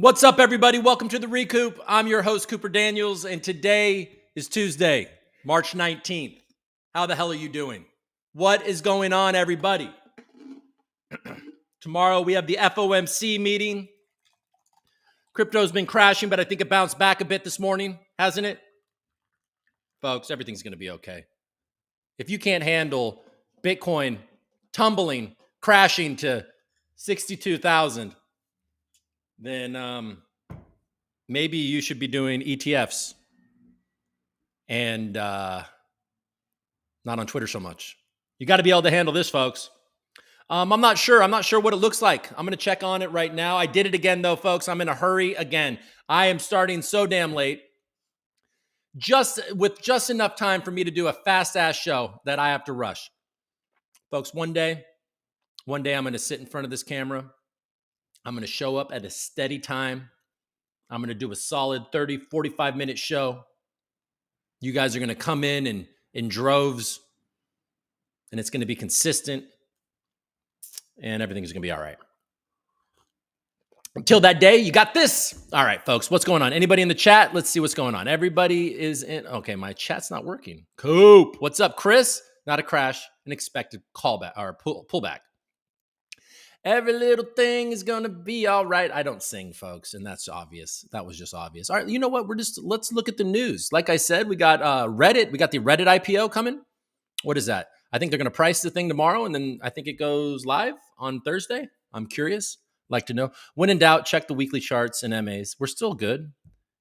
What's up, everybody? Welcome to the ReCoop. I'm your host, Cooper Daniels, and today is Tuesday, March 19th. How the hell are you doing? What is going on, everybody? Tomorrow, we have the FOMC meeting. Crypto's been crashing, but I think it bounced back a bit this morning, hasn't it? Folks, everything's going to be okay. If you can't handle Bitcoin tumbling, crashing to 62,000, then maybe you should be doing ETFs and not on Twitter so much. You got to be able to handle this, folks. I'm not sure. I'm not sure what it looks like. I'm going to check on it right now. I did it again, though, folks. I'm in a hurry again. I am starting so damn late, just enough time for me to do a fast-ass show that I have to rush. Folks, one day I'm going to sit in front of this camera. I'm going to show up at a steady time. I'm going to do a solid 30, 45-minute show. You guys are going to come in droves, and it's going to be consistent, and everything's going to be all right. Until that day, you got this. All right, folks, what's going on? Anybody in the chat? Let's see what's going on. Everybody is in. Okay, my chat's not working. Coop. What's up, Chris? Not a crash, an expected callback or pullback. Every little thing is going to be all right. I don't sing, folks, and that's obvious. That was just obvious. All right, you know what? Let's look at the news. Like I said, we got Reddit. We got the Reddit IPO coming. What is that? I think they're going to price the thing tomorrow, and then I think it goes live on Thursday. I'm curious. Like to know. When in doubt, check the weekly charts and MAs. We're still good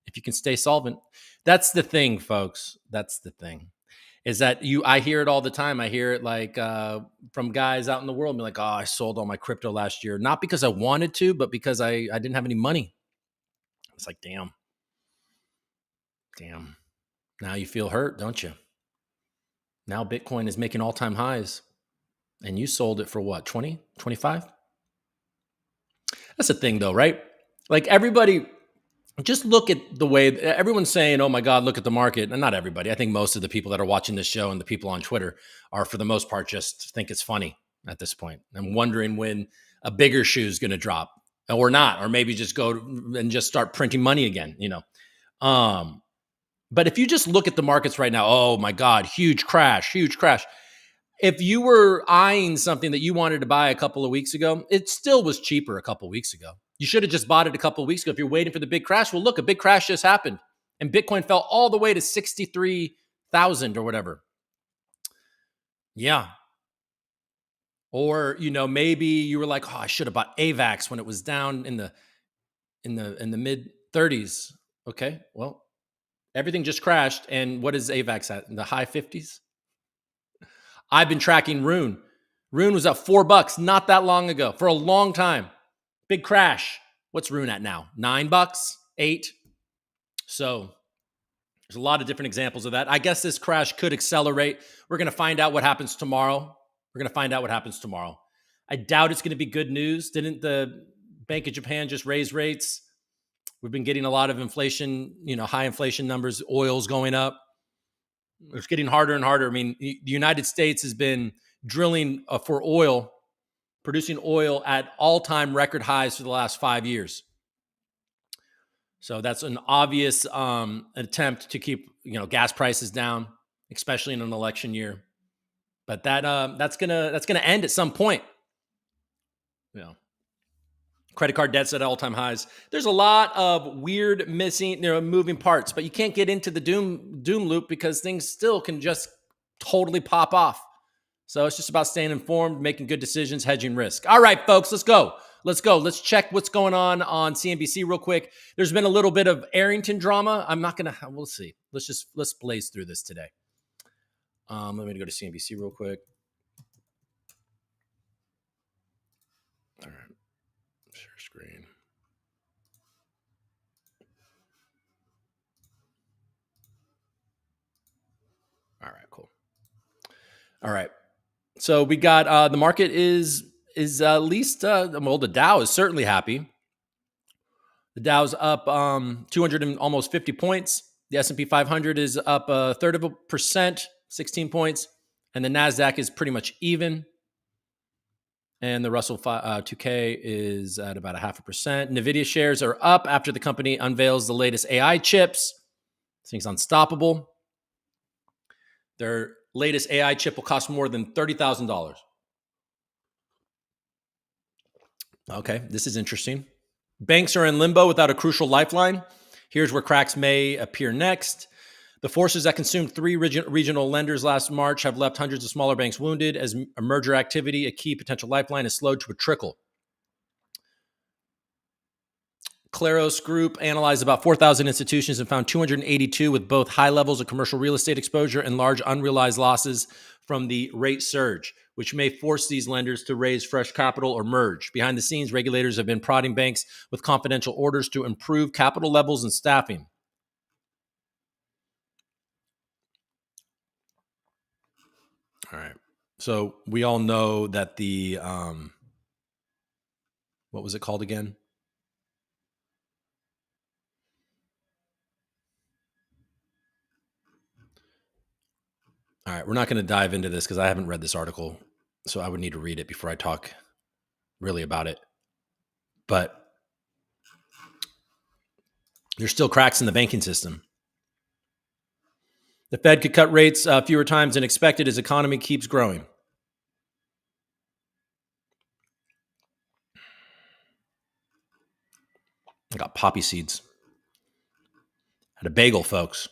if you can stay solvent. That's the thing, folks. That's the thing. Is that I hear it all the time. I hear it like from guys out in the world, be like, oh, I sold all my crypto last year. Not because I wanted to, but because I didn't have any money. It's like, damn. Now you feel hurt, don't you? Now Bitcoin is making all-time highs. And you sold it for what, 20, 25? That's the thing though, right? Like everybody, just look at the way everyone's saying, oh my God, look at the market. And not everybody. I think most of the people that are watching this show and the people on Twitter are, for the most part, just think it's funny at this point. I'm wondering when a bigger shoe is going to drop or not, or maybe just go and just start printing money again, you know? But if you just look at the markets right now, oh my God, huge crash. If you were eyeing something that you wanted to buy a couple of weeks ago, it still was cheaper a couple of weeks ago. You should have just bought it a couple of weeks ago. If you're waiting for the big crash, well, look, a big crash just happened. And Bitcoin fell all the way to 63,000 or whatever. Yeah. Or, you know, maybe you were like, oh, I should have bought AVAX when it was down in the mid 30s. Okay, well, everything just crashed. And what is AVAX at? In the high 50s? I've been tracking Rune. Rune was up $4 not that long ago, for a long time. Big crash. What's Rune at now? $9, $8. So there's a lot of different examples of that. I guess this crash could accelerate. We're going to find out what happens tomorrow. I doubt it's going to be good news. Didn't the Bank of Japan just raise rates? We've been getting a lot of inflation, high inflation numbers, oil's going up. It's getting harder and harder. I mean, the United States has been drilling for oil, producing oil at all-time record highs for the last 5 years. So that's an obvious attempt to keep, gas prices down, especially in an election year. But that's gonna end at some point. Credit card debts at all-time highs. There's a lot of weird, missing, moving parts, but you can't get into the doom loop because things still can just totally pop off. So it's just about staying informed, making good decisions, hedging risk. All right, folks, let's go. Let's check what's going on CNBC real quick. There's been a little bit of Arrington drama. We'll see. Let's blaze through this today. Let me go to CNBC real quick. All right. Share screen. All right, cool. All right. So we got the market is at least the Dow is certainly happy. The Dow's up 200 and almost 50 points. The S&P 500 is up 1/3%, 16 points, and the Nasdaq is pretty much even. And the Russell 2K is at about 0.5%. NVIDIA shares are up after the company unveils the latest AI chips. This thing's unstoppable. Their latest AI chip will cost more than $30,000. Okay, this is interesting. Banks are in limbo without a crucial lifeline. Here's where cracks may appear next. The forces that consumed three regional lenders last March have left hundreds of smaller banks wounded as merger activity, a key potential lifeline, is slowed to a trickle. Claros Group analyzed about 4,000 institutions and found 282 with both high levels of commercial real estate exposure and large unrealized losses from the rate surge, which may force these lenders to raise fresh capital or merge. Behind the scenes, regulators have been prodding banks with confidential orders to improve capital levels and staffing. All right. So we all know that the, what was it called again? All right. We're not going to dive into this because I haven't read this article. So I would need to read it before I talk really about it. But there's still cracks in the banking system. The Fed could cut rates fewer times than expected as economy keeps growing. I got poppy seeds. Had a bagel, folks.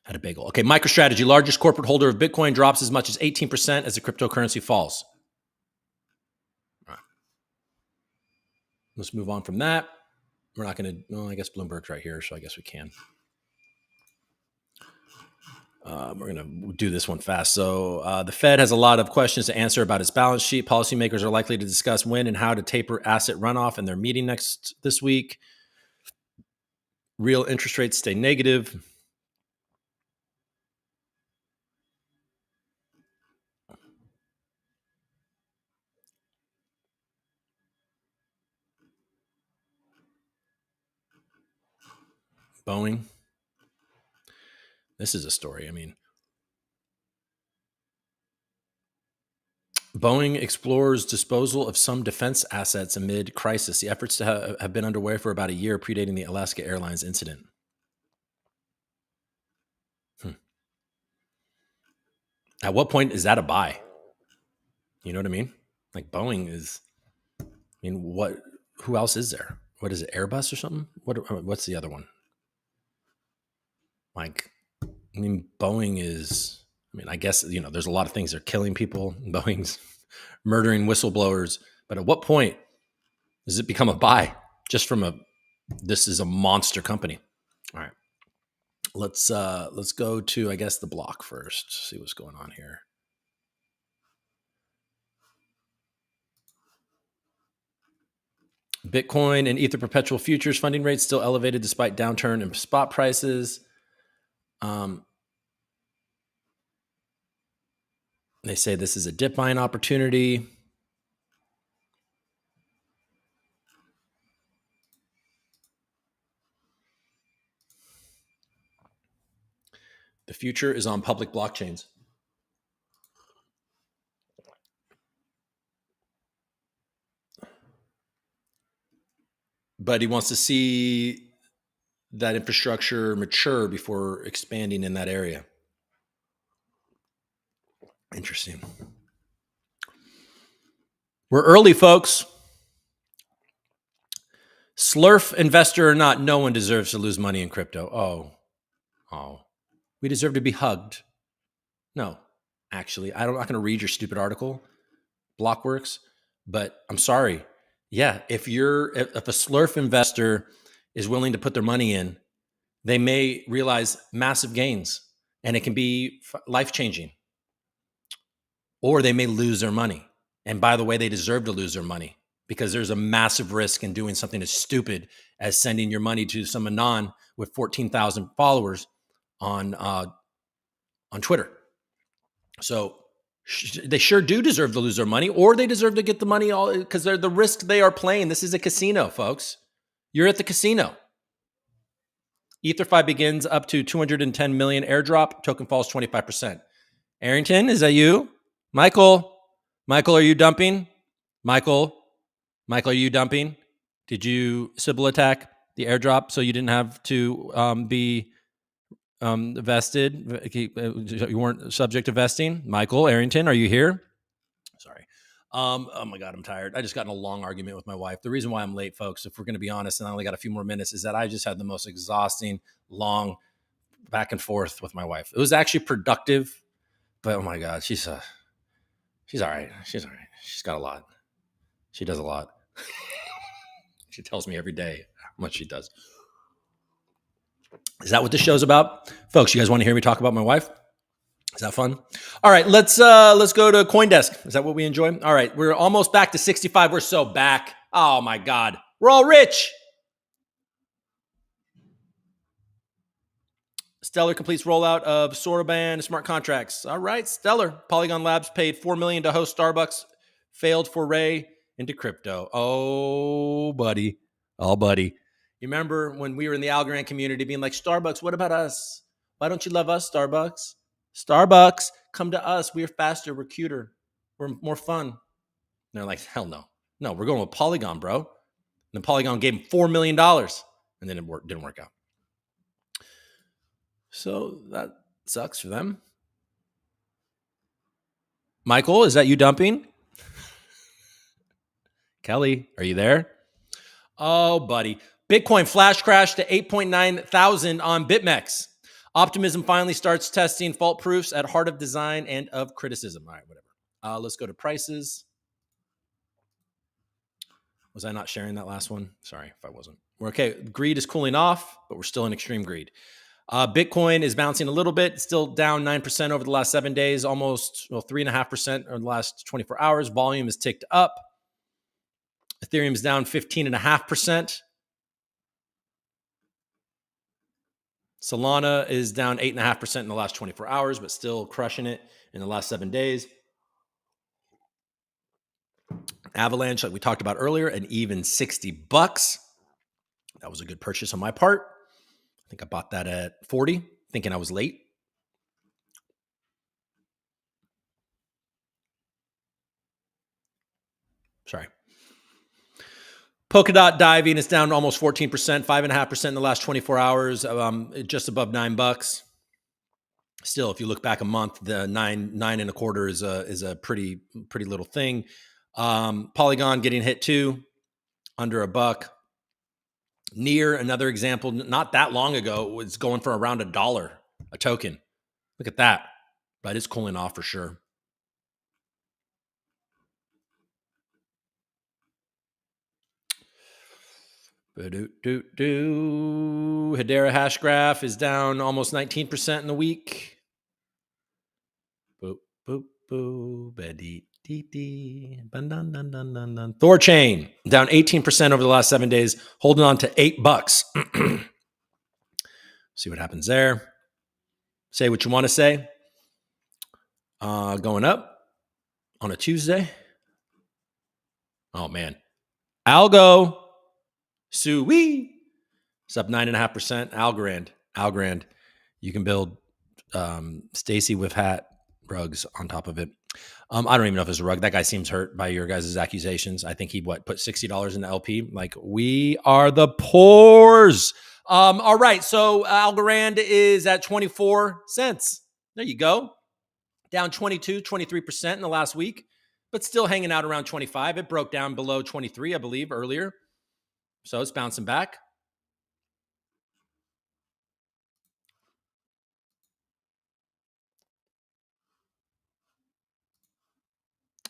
Had a bagel. Okay, MicroStrategy, largest corporate holder of Bitcoin, drops as much as 18% as the cryptocurrency falls. All right. Let's move on from that. We're not going to, well, I guess Bloomberg's right here, so I guess we can. We're going to do this one fast. So the Fed has a lot of questions to answer about its balance sheet. Policymakers are likely to discuss when and how to taper asset runoff in their meeting this week. Real interest rates stay negative. Boeing. This is a story. I mean, Boeing explores disposal of some defense assets amid crisis. The efforts to have been underway for about a year, predating the Alaska Airlines incident. At what point is that a buy? You know what I mean? Like Boeing is. I mean, what? Who else is there? What is it? Airbus or something? What's the other one? Like, I mean, Boeing is. I mean, I guess there's a lot of things. They're killing people. Boeing's murdering whistleblowers. But at what point does it become a buy? Just from this is a monster company. All right. Let's go to, I guess, the block first. See what's going on here. Bitcoin and Ether perpetual futures funding rates still elevated despite downturn in spot prices. They say this is a dip buying opportunity. The future is on public blockchains. But he wants to see that infrastructure mature before expanding in that area. Interesting. We're early, folks. Slurf investor or not, no one deserves to lose money in crypto. Oh. We deserve to be hugged. No, actually, I'm not going to read your stupid article, Blockworks, but I'm sorry. Yeah, if a Slurf investor is willing to put their money in, they may realize massive gains and it can be life-changing. Or they may lose their money. And by the way, they deserve to lose their money because there's a massive risk in doing something as stupid as sending your money to some anon with 14,000 followers on Twitter. So they sure do deserve to lose their money, or they deserve to get the money all because they're the risk they are playing. This is a casino, folks. You're at the casino. EtherFi begins up to 210 million airdrop. Token falls 25%. Arrington, is that you? Michael, Michael, are you dumping? Michael, are you dumping? Did you Sybil attack the airdrop so you didn't have to be vested? You weren't subject to vesting? Michael Arrington, are you here? Sorry. Oh my God, I'm tired. I just got in a long argument with my wife. The reason why I'm late, folks, if we're going to be honest, and I only got a few more minutes, is that I just had the most exhausting, long back and forth with my wife. It was actually productive, but oh my God, she's all right. She's all right. She's got a lot. She does a lot. She tells me every day how much she does. Is that what this show's about? Folks, you guys want to hear me talk about my wife? Is that fun? All right, let's go to CoinDesk. Is that what we enjoy? All right, we're almost back to 65. We're so back. Oh my God. We're all rich. Stellar completes rollout of Soroban smart contracts. All right, Stellar. Polygon Labs paid $4 million to host Starbucks. Failed foray into crypto. Oh, buddy. Oh, buddy. You remember when we were in the Algorand community being like, Starbucks, what about us? Why don't you love us, Starbucks? Starbucks, come to us. We're faster. We're cuter. We're more fun. And they're like, hell no. No, we're going with Polygon, bro. And then Polygon gave them $4 million. And then it didn't work out. So that sucks for them. Michael, is that you dumping? Kelly, are you there? Oh, buddy. Bitcoin flash crash to 8.9 thousand on BitMEX. Optimism finally starts testing fault proofs at heart of design and of criticism. All right, whatever. Let's go to prices. Was I not sharing that last one? Sorry if I wasn't. We're okay. Greed is cooling off, but we're still in extreme greed. Bitcoin is bouncing a little bit, still down 9% over the last 7 days, almost 3.5% over the last 24 hours. Volume is ticked up. Ethereum is down 15.5%. Solana is down 8.5% in the last 24 hours, but still crushing it in the last 7 days. Avalanche, like we talked about earlier, an even $60. That was a good purchase on my part. I think I bought that at 40, thinking I was late. Sorry. Polkadot diving is down almost 14%, 5.5% in the last 24 hours, just above $9. Still, if you look back a month, the nine and a quarter is a pretty little thing. Polygon getting hit too, under $1. Near, another example, not that long ago, was going for around $1 a token. Look at that. But it's cooling off for sure. Hedera hash graph is down almost 19% in the week. Boop, boop, boop. Thorchain down 18% over the last 7 days, holding on to $8. See what happens there. Say what you want to say. Going up on a Tuesday. Oh man. Algo. Suey. It's up 9.5%. Algorand. You can build Stacy with hat rugs on top of it. I don't even know if it's a rug. That guy seems hurt by your guys' accusations. I think he put $60 in the LP. Like, we are the poors. All right. So Algorand is at 24 cents. There you go. Down 23% in the last week, but still hanging out around 25. It broke down below 23, I believe, earlier. So it's bouncing back.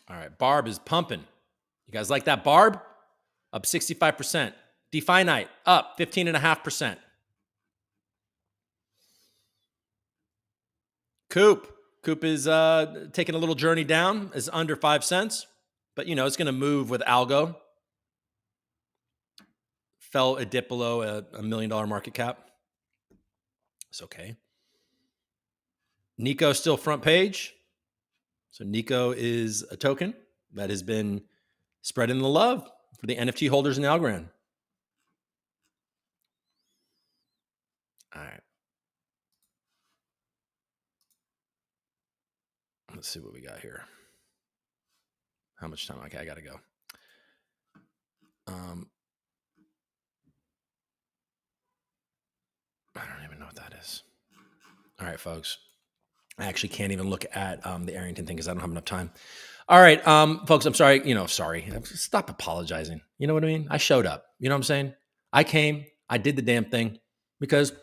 All right. Barb is pumping. You guys like that Barb? Up 65%. Definite up 15.5%. Coop is taking a little journey down. Is under 5 cents, but it's going to move with algo. Fell a dip below a $1 million market cap. It's okay. Nico still front page. So Nico is a token that has been spreading the love for the NFT holders in Algorand. All right. Let's see what we got here. How much time? Okay, I gotta go. I don't even know what that is. All right, folks. I actually can't even look at the Arrington thing because I don't have enough time. All right, folks, I'm sorry. Sorry. Stop apologizing. You know what I mean? I showed up. You know what I'm saying? I came. I did the damn thing because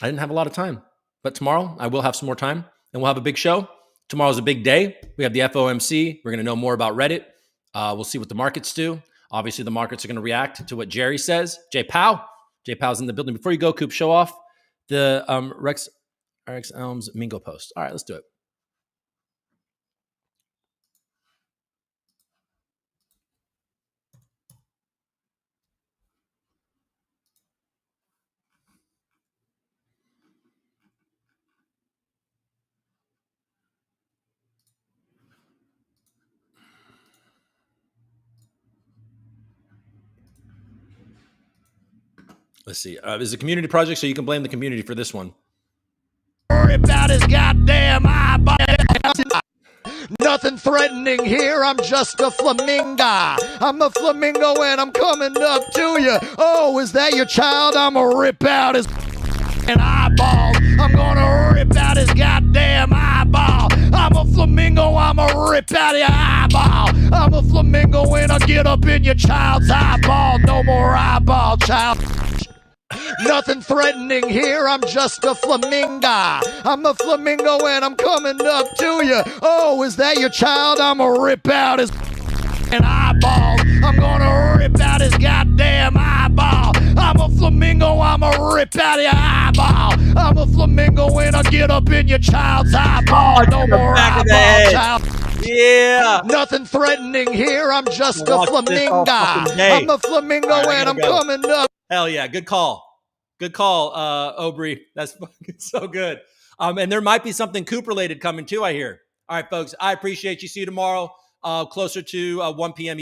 I didn't have a lot of time. But tomorrow I will have some more time and we'll have a big show. Tomorrow's a big day. We have the FOMC. We're going to know more about Reddit. We'll see what the markets do. Obviously, the markets are going to react to what Jerry says. Jay Powell's in the building. Before you go, Coop, show off the RX Elms Mingo post. All right, let's do it. Let's see. This is a community project, so you can blame the community for this one. About his goddamn eyeball. Nothing threatening here, I'm just a flamingo. I'm a flamingo and I'm coming up to you. Oh, is that your child? I'ma rip out his eyeball. I'm gonna rip out his goddamn eyeball. I'm a flamingo, I'ma rip out your eyeball. I'm a flamingo and I'll get up in your child's eyeball. No more eyeball, child. Nothing threatening here, I'm just a flamingo. I'm a flamingo and I'm coming up to you. Oh, is that your child? I'ma rip out his eyeball. I'm gonna rip out his goddamn eyeball. I'm a flamingo, I'ma rip out your eyeball. I'm a flamingo and I'll get up in your child's eyeball. No more eyeball, child. Yeah. Nothing threatening here, I'm just a flamingo. I'm a flamingo and I'm coming up. Hell yeah, good call. Good call, Aubrey. That's fucking so good. And there might be something Coop related coming too, I hear. All right, folks, I appreciate you. See you tomorrow, closer to 1 p.m.